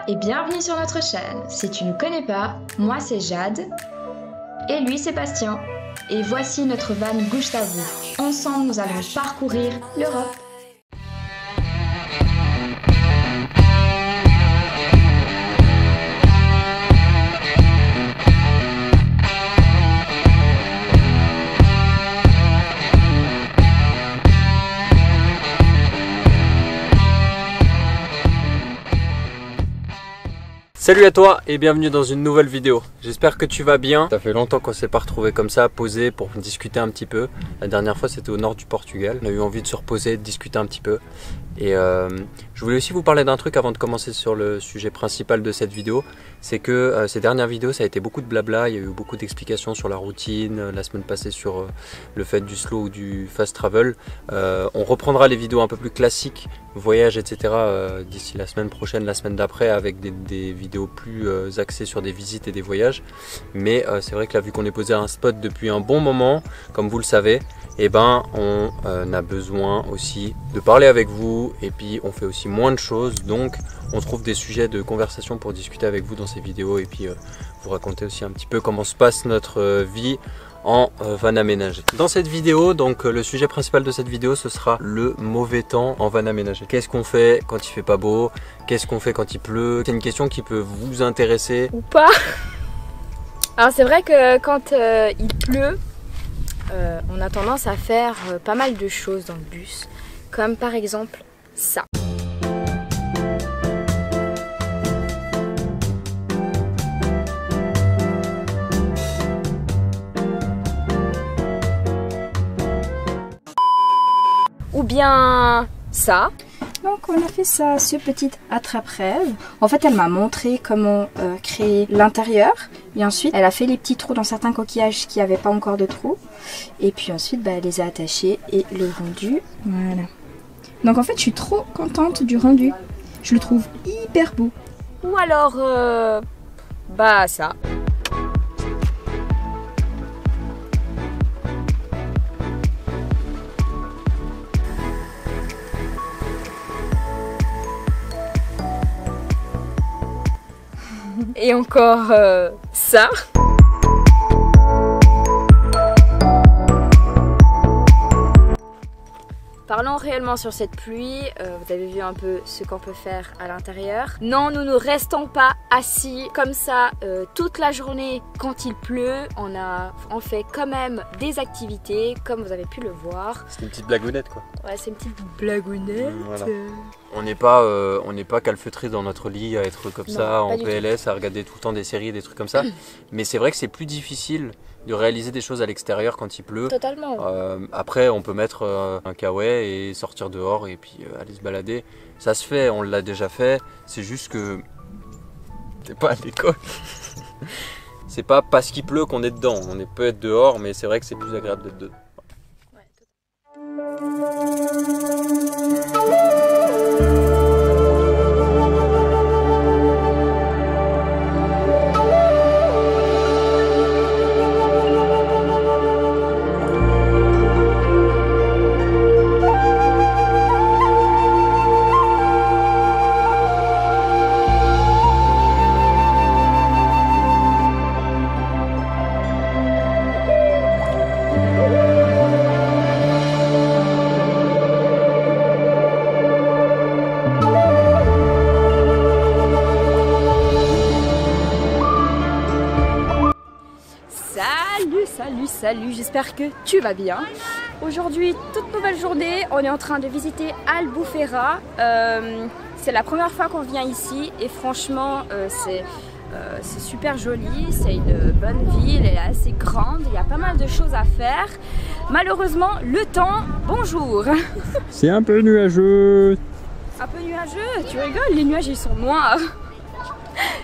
et bienvenue sur notre chaîne. Si tu ne connais pas, moi c'est Jade et lui c'est Bastien. Et voici notre van Gouche à vous. Ensemble nous allons parcourir l'Europe. Salut à toi et bienvenue dans une nouvelle vidéo. J'espère que tu vas bien. Ça fait longtemps qu'on s'est pas retrouvé comme ça, posé pour discuter un petit peu. La dernière fois c'était au nord du Portugal. On a eu envie de se reposer, de discuter un petit peu. Et je voulais aussi vous parler d'un truc avant de commencer sur le sujet principal de cette vidéo. C'est que ces dernières vidéos ça a été beaucoup de blabla, il y a eu beaucoup d'explications sur la routine, la semaine passée sur le fait du slow ou du fast travel. On reprendra les vidéos un peu plus classiques, voyages etc. D'ici la semaine prochaine, la semaine d'après avec des vidéos plus axées sur des visites et des voyages. Mais c'est vrai que là vu qu'on est posé à un spot depuis un bon moment, comme vous le savez, et ben on a besoin aussi de parler avec vous et puis on fait aussi moins de choses, donc on trouve des sujets de conversation pour discuter avec vous dans ces vidéos et puis vous raconter aussi un petit peu comment se passe notre vie en van aménagé. Dans cette vidéo, donc le sujet principal de cette vidéo ce sera le mauvais temps en van aménagé. Qu'est-ce qu'on fait quand il fait pas beau? Qu'est-ce qu'on fait quand il pleut? C'est une question qui peut vous intéresser ou pas. Alors c'est vrai que quand il pleut, on a tendance à faire pas mal de choses dans le bus, comme par exemple ça. Ou bien ça. Donc on a fait ça, ce petit attrape-rêve. En fait elle m'a montré comment créer l'intérieur. Et ensuite elle a fait les petits trous dans certains coquillages qui n'avaient pas encore de trous. Et puis ensuite elle les a attachés et le rendu. Voilà. Donc en fait je suis trop contente du rendu. Je le trouve hyper beau. Ou alors bah ça. Et encore ça. Parlons réellement sur cette pluie, vous avez vu un peu ce qu'on peut faire à l'intérieur. Non, nous ne restons pas assis comme ça toute la journée quand il pleut. On fait quand même des activités, comme vous avez pu le voir. C'est une petite blagounette quoi. Ouais, c'est une petite blagounette. Voilà. On n'est pas calfeutré dans notre lit à être comme ça en PLS, à regarder tout le temps des séries, des trucs comme ça. Mais c'est vrai que c'est plus difficile de réaliser des choses à l'extérieur quand il pleut. Totalement. Après on peut mettre un kawaii et sortir dehors et puis aller se balader. Ça se fait, on l'a déjà fait. C'est juste que t'es pas à l'école. C'est pas parce qu'il pleut qu'on est dedans. On peut être dehors mais c'est vrai que c'est plus agréable d'être dedans. Salut, j'espère que tu vas bien. Aujourd'hui, toute nouvelle journée, on est en train de visiter Albufeira. C'est la première fois qu'on vient ici et franchement, c'est super joli, c'est une bonne ville, elle est assez grande, il y a pas mal de choses à faire. Malheureusement, le temps, bonjour. C'est un peu nuageux. Un peu nuageux? Tu rigoles, les nuages ils sont noirs.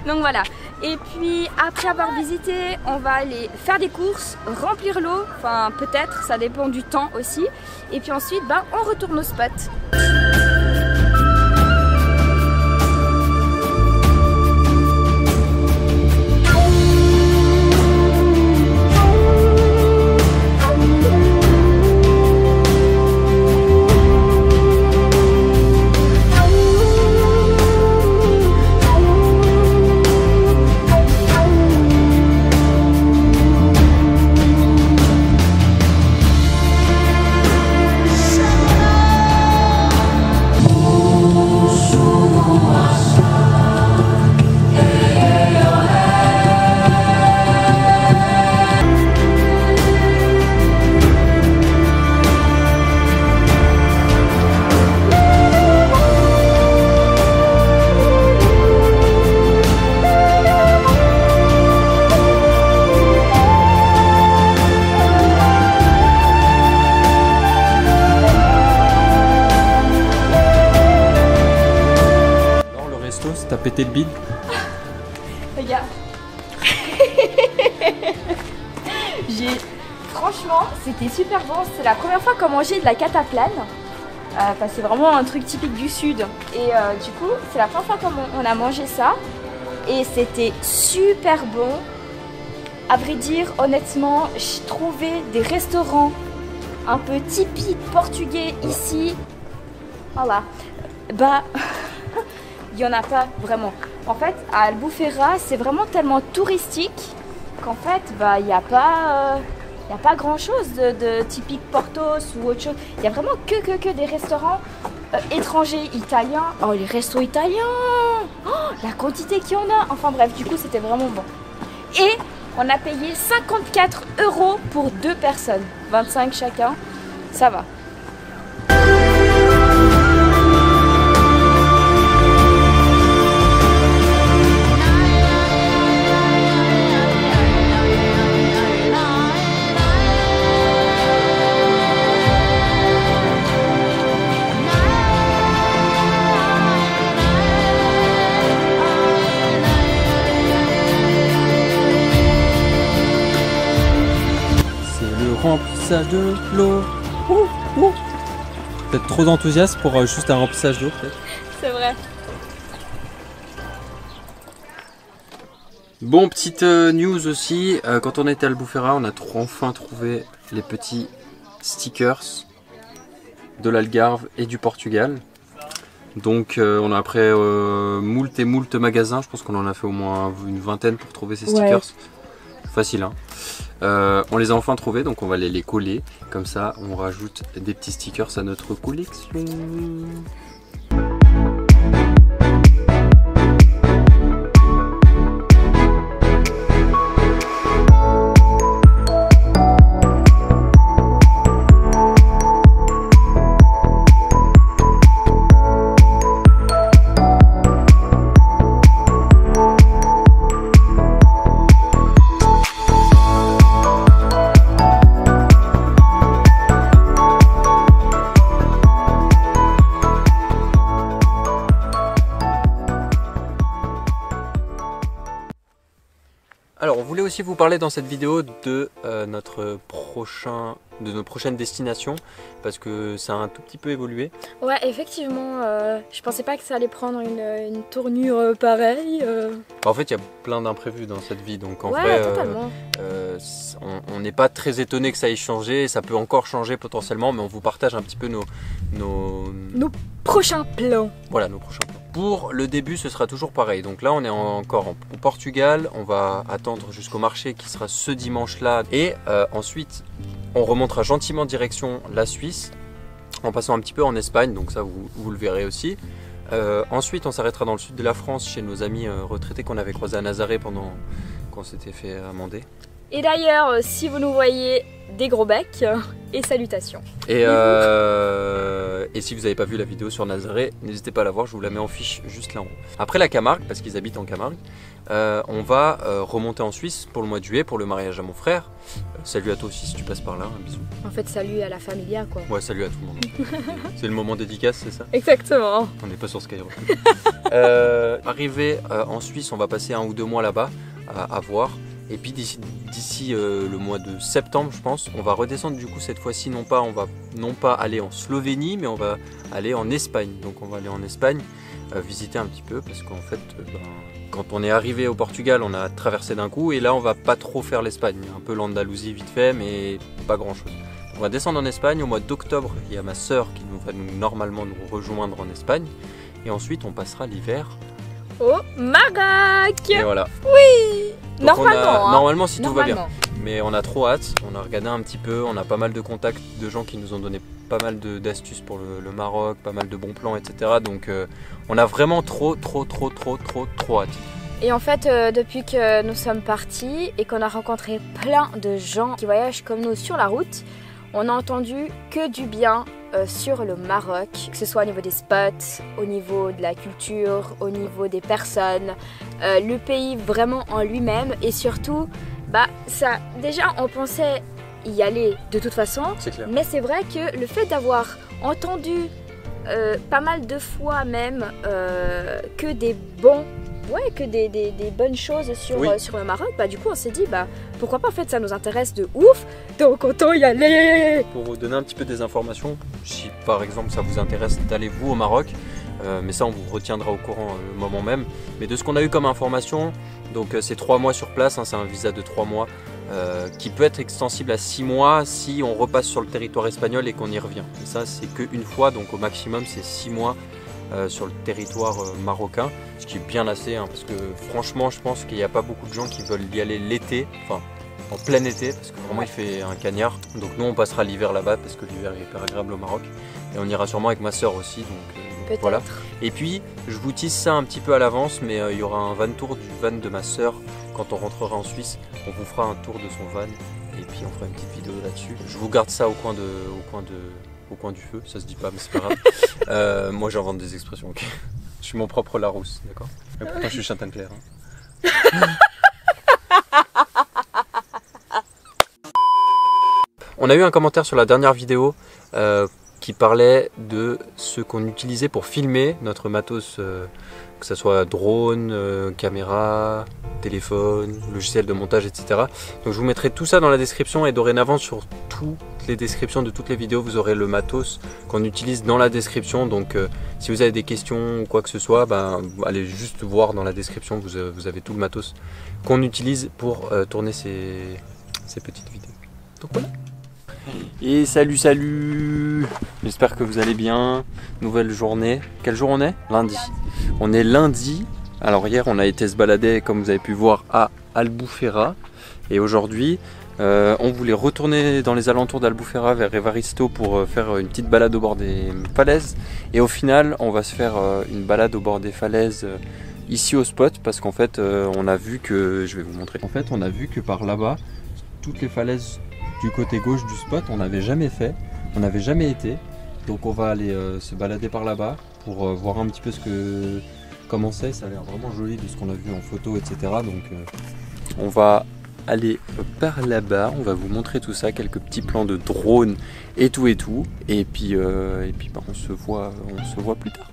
Donc voilà. Et puis après avoir visité, on va aller faire des courses, remplir l'eau, enfin peut-être, ça dépend du temps aussi. Et puis ensuite, on retourne au spot. restos, t'as pété le bide? Regarde. Franchement, c'était super bon. C'est la première fois qu'on mangeait de la cataplane. C'est vraiment un truc typique du sud. Et du coup, c'est la première fois qu'on a mangé ça. Et c'était super bon. À vrai dire, honnêtement, j'ai trouvé des restaurants un peu typiques portugais ici. Voilà. Bah, il n'y en a pas vraiment. En fait, à Albufeira, c'est vraiment tellement touristique qu'en fait, bah, il n'y a pas grand chose de typique Portos ou autre chose. Il y a vraiment que des restaurants étrangers, italiens. Oh, les restos italiens! Oh, la quantité qu'il y en a! Enfin bref, du coup, c'était vraiment bon. Et on a payé 54 € pour 2 personnes. 25 chacun. Ça va. Remplissage de l'eau. Peut-être trop d'enthousiasme pour juste un remplissage d'eau, peut-être. C'est vrai. Bon, petite news aussi. Quand on était à Albufeira, on a enfin trouvé les petits stickers de l'Algarve et du Portugal. Donc on a après moult et moult magasins. Je pense qu'on en a fait au moins une vingtaine pour trouver ces stickers. Ouais. Facile, hein. On les a enfin trouvés, donc on va les coller. Comme ça, on rajoute des petits stickers à notre collection. Alors on voulait aussi vous parler dans cette vidéo de nos prochaines destinations parce que ça a un tout petit peu évolué. Ouais, effectivement, je pensais pas que ça allait prendre une tournure pareille. En fait, il y a plein d'imprévus dans cette vie, donc en ouais, vrai, totalement. On n'est pas très étonné que ça ait changé, ça peut encore changer potentiellement, mais on vous partage un petit peu nos prochains plans. Voilà, nos prochains plans. Pour le début, ce sera toujours pareil. Donc là, on est encore au Portugal. On va attendre jusqu'au marché qui sera ce dimanche-là. Et ensuite, on remontera gentiment direction la Suisse, en passant un petit peu en Espagne. Donc ça, vous le verrez aussi. Ensuite, on s'arrêtera dans le sud de la France, chez nos amis retraités qu'on avait croisés à Nazaré pendant qu'on s'était fait amender. Et d'ailleurs, si vous nous voyez, des gros becs et salutations. Et si vous n'avez pas vu la vidéo sur Nazaré, n'hésitez pas à la voir, je vous la mets en fiche juste là en haut. Après la Camargue, parce qu'ils habitent en Camargue, on va remonter en Suisse pour le mois de juillet, pour le mariage à mon frère. Salut à toi aussi si tu passes par là, un bisou. En fait, salut à la familia quoi. Ouais, salut à tout le monde. C'est le moment dédicace, c'est ça? Exactement. On n'est pas sur Skyrock. Arrivé en Suisse, on va passer 1 ou 2 mois là-bas à voir. Et puis d'ici le mois de septembre, je pense, on va redescendre du coup cette fois-ci, non pas aller en Slovénie, mais on va aller en Espagne. Donc on va aller en Espagne visiter un petit peu, parce qu'en fait, quand on est arrivé au Portugal, on a traversé d'un coup, et là on va pas trop faire l'Espagne. Un peu l'Andalousie vite fait, mais pas grand-chose. On va descendre en Espagne. Au mois d'octobre, il y a ma sœur qui va normalement nous rejoindre en Espagne. Et ensuite, on passera l'hiver au Maroc. Et voilà. Oui. Donc normalement, normalement si tout va bien. Mais on a trop hâte, on a regardé un petit peu, on a pas mal de contacts de gens qui nous ont donné pas mal d'astuces pour le Maroc, pas mal de bons plans, etc. Donc on a vraiment trop hâte. Et en fait, depuis que nous sommes partis et qu'on a rencontré plein de gens qui voyagent comme nous sur la route, on a entendu que du bien sur le Maroc, que ce soit au niveau des spots, au niveau de la culture, au niveau des personnes, le pays vraiment en lui-même, et surtout, ça, déjà on pensait y aller de toute façon, mais c'est vrai que le fait d'avoir entendu pas mal de fois même que des bons... Ouais, que des bonnes choses sur, oui. Sur le Maroc. Bah, du coup, on s'est dit, bah, pourquoi pas, en fait, ça nous intéresse de ouf, donc autant y aller. Pour vous donner un petit peu des informations, si par exemple ça vous intéresse d'aller vous au Maroc, mais ça on vous retiendra au courant le moment même. Mais de ce qu'on a eu comme information, donc c'est 3 mois sur place, hein, c'est un visa de 3 mois qui peut être extensible à 6 mois si on repasse sur le territoire espagnol et qu'on y revient. Et ça c'est qu'une fois, donc au maximum c'est 6 mois sur le territoire marocain, ce qui est bien assez, hein, parce que franchement je pense qu'il n'y a pas beaucoup de gens qui veulent y aller l'été, enfin en plein été, parce que vraiment il fait un cagnard. Donc nous on passera l'hiver là-bas parce que l'hiver est hyper agréable au Maroc, et on ira sûrement avec ma soeur aussi, donc voilà. Et puis je vous tease ça un petit peu à l'avance, mais il y aura un van tour du van de ma soeur quand on rentrera en Suisse. On vous fera un tour de son van et puis on fera une petite vidéo là-dessus. Je vous garde ça au coin du feu, ça se dit pas mais c'est pas grave. Moi j'invente des expressions, ok. Je suis mon propre Larousse, d'accord. Et pourtant je suis Chantal-Claire. Hein. On a eu un commentaire sur la dernière vidéo qui parlait de ce qu'on utilisait pour filmer notre matos, que ce soit drone, caméra, téléphone, logiciel de montage, etc. Donc je vous mettrai tout ça dans la description, et dorénavant sur toutes les descriptions de toutes les vidéos, vous aurez le matos qu'on utilise dans la description. Donc si vous avez des questions ou quoi que ce soit, ben, allez juste voir dans la description, vous avez tout le matos qu'on utilise pour tourner ces petites vidéos. Donc voilà. Et salut, j'espère que vous allez bien. Nouvelle journée. Quel jour on est? Lundi. On est lundi. Alors hier on a été se balader, comme vous avez pu voir, à Albufeira. Et aujourd'hui on voulait retourner dans les alentours d'Albufeira vers Evaristo pour faire une petite balade au bord des falaises. Et au final on va se faire une balade au bord des falaises ici au spot, parce qu'en fait on a vu que, je vais vous montrer, en fait on a vu que par là-bas toutes les falaises du côté gauche du spot on n'avait jamais fait, on n'avait jamais été. Donc on va aller se balader par là-bas pour voir un petit peu comment c'est. Ça a l'air vraiment joli de ce qu'on a vu en photo, etc. Donc on va aller par là-bas, on va vous montrer tout ça, quelques petits plans de drone et tout. Et puis bah, on se voit plus tard.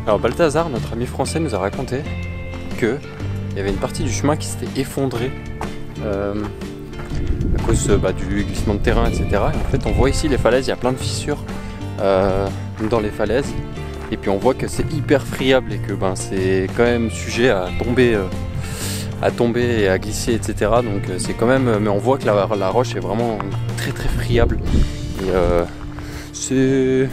Alors Balthazar, notre ami français, nous a raconté qu'il y avait une partie du chemin qui s'était effondrée à cause du glissement de terrain, etc. Et en fait on voit ici les falaises, il y a plein de fissures dans les falaises. Et puis on voit que c'est hyper friable et que c'est quand même sujet à tomber et à glisser, etc. Donc c'est quand même, mais on voit que la roche est vraiment très très friable. Et c'est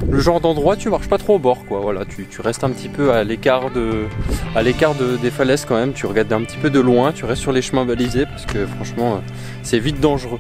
le genre d'endroit, tu marches pas trop au bord, quoi. Voilà, tu restes un petit peu à l'écart des falaises quand même. Tu regardes un petit peu de loin, tu restes sur les chemins balisés parce que franchement c'est vite dangereux.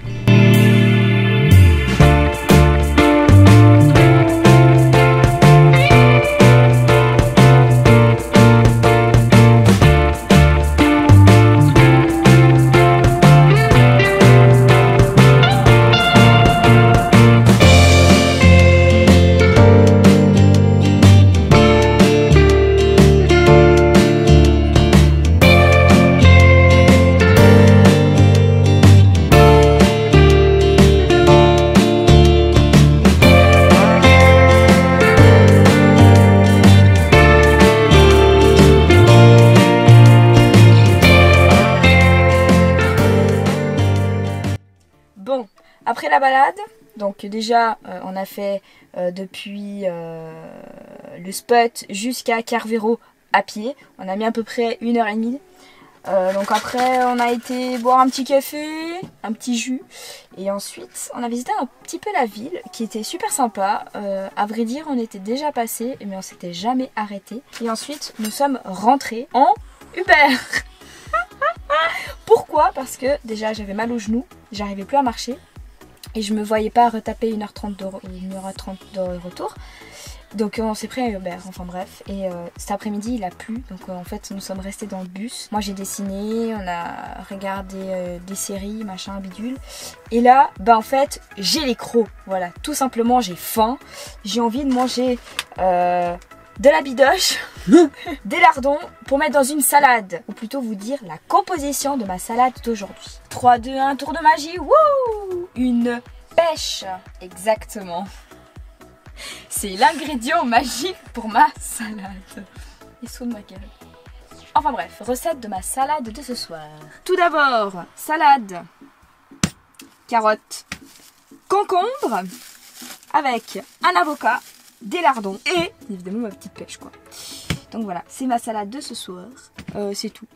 Bon, après la balade, donc déjà on a fait depuis le spot jusqu'à Carvero à pied. On a mis à peu près 1h30. Donc après on a été boire un petit café, un petit jus. Et ensuite on a visité un petit peu la ville qui était super sympa. À vrai dire on était déjà passé mais on s'était jamais arrêté. Et ensuite nous sommes rentrés en Uber. Pourquoi? Parce que déjà j'avais mal aux genoux, j'arrivais plus à marcher. Et je me voyais pas retaper 1h30 de retour. Donc on s'est pris un Uber, enfin bref. Et cet après-midi il a plu, donc en fait nous sommes restés dans le bus. Moi j'ai dessiné, on a regardé des séries, machin, bidule. Et là, bah en fait j'ai les crocs, voilà. Tout simplement j'ai faim, j'ai envie de manger de la bidoche, des lardons pour mettre dans une salade. Ou plutôt vous dire la composition de ma salade d'aujourd'hui. 3, 2, 1, tour de magie, wouh! Une pêche, exactement. C'est l'ingrédient magique pour ma salade. Et sous de ma gueule. Enfin bref, recette de ma salade de ce soir. Tout d'abord, salade, carottes, concombre, avec un avocat, des lardons et évidemment ma petite pêche quoi. Donc voilà, c'est ma salade de ce soir. C'est tout.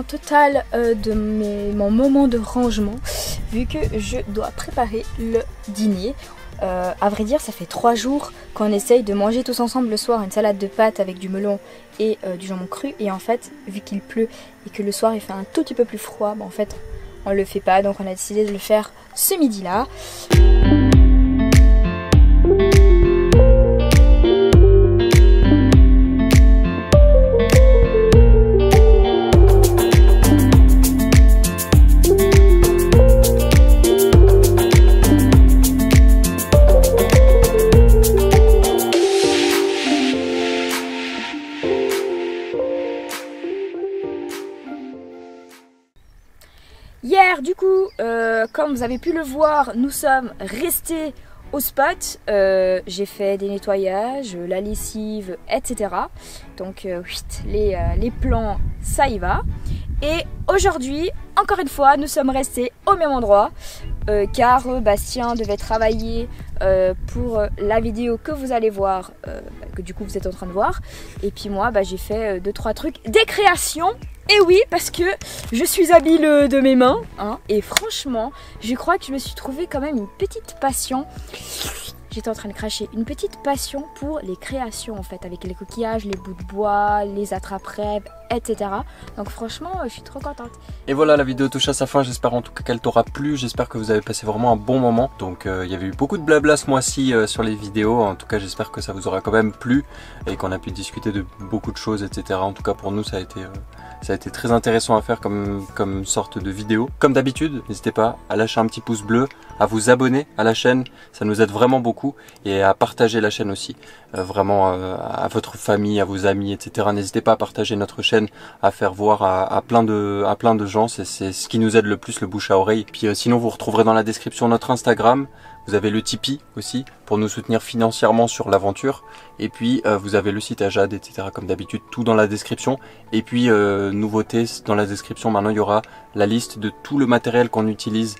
Totale de mon moment de rangement vu que je dois préparer le dîner. À vrai dire ça fait 3 jours qu'on essaye de manger tous ensemble le soir une salade de pâtes avec du melon et du jambon cru et en fait vu qu'il pleut et que le soir il fait un tout petit peu plus froid, bah, en fait on le fait pas donc on a décidé de le faire ce midi là. Hier, du coup, comme vous avez pu le voir, nous sommes restés au spot. J'ai fait des nettoyages, la lessive, etc. Donc, les plans, ça y va. Et aujourd'hui, encore une fois, nous sommes restés au même endroit car Bastien devait travailler pour la vidéo que vous allez voir, que du coup vous êtes en train de voir. Et puis moi, j'ai fait 2-3 trucs, des créations. Et oui, parce que je suis habile de mes mains, hein, et franchement, je crois que je me suis trouvé quand même une petite passion. J'étais en train de cracher, une petite passion pour les créations en fait, avec les coquillages, les bouts de bois, les attrape-rêves, etc. Donc franchement, je suis trop contente. Et voilà, la vidéo touche à sa fin, j'espère en tout cas qu'elle t'aura plu, j'espère que vous avez passé vraiment un bon moment. Donc il y avait eu beaucoup de blabla ce mois-ci sur les vidéos, en tout cas j'espère que ça vous aura quand même plu et qu'on a pu discuter de beaucoup de choses, etc. En tout cas pour nous ça a été Ça a été très intéressant à faire comme sorte de vidéo. Comme d'habitude, n'hésitez pas à lâcher un petit pouce bleu, à vous abonner à la chaîne, ça nous aide vraiment beaucoup, et à partager la chaîne aussi, vraiment à votre famille, à vos amis, etc. N'hésitez pas à partager notre chaîne, à faire voir à plein de gens, c'est ce qui nous aide le plus, le bouche à oreille. Puis sinon vous retrouverez dans la description notre Instagram, vous avez le Tipeee aussi pour nous soutenir financièrement sur l'aventure, et puis vous avez le site à Jade, etc. comme d'habitude, tout dans la description. Et puis nouveauté, dans la description maintenant il y aura la liste de tout le matériel qu'on utilise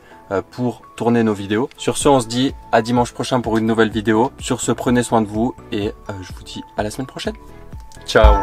pour tourner nos vidéos. Sur ce, on se dit à dimanche prochain pour une nouvelle vidéo. Sur ce, prenez soin de vous et je vous dis à la semaine prochaine. Ciao.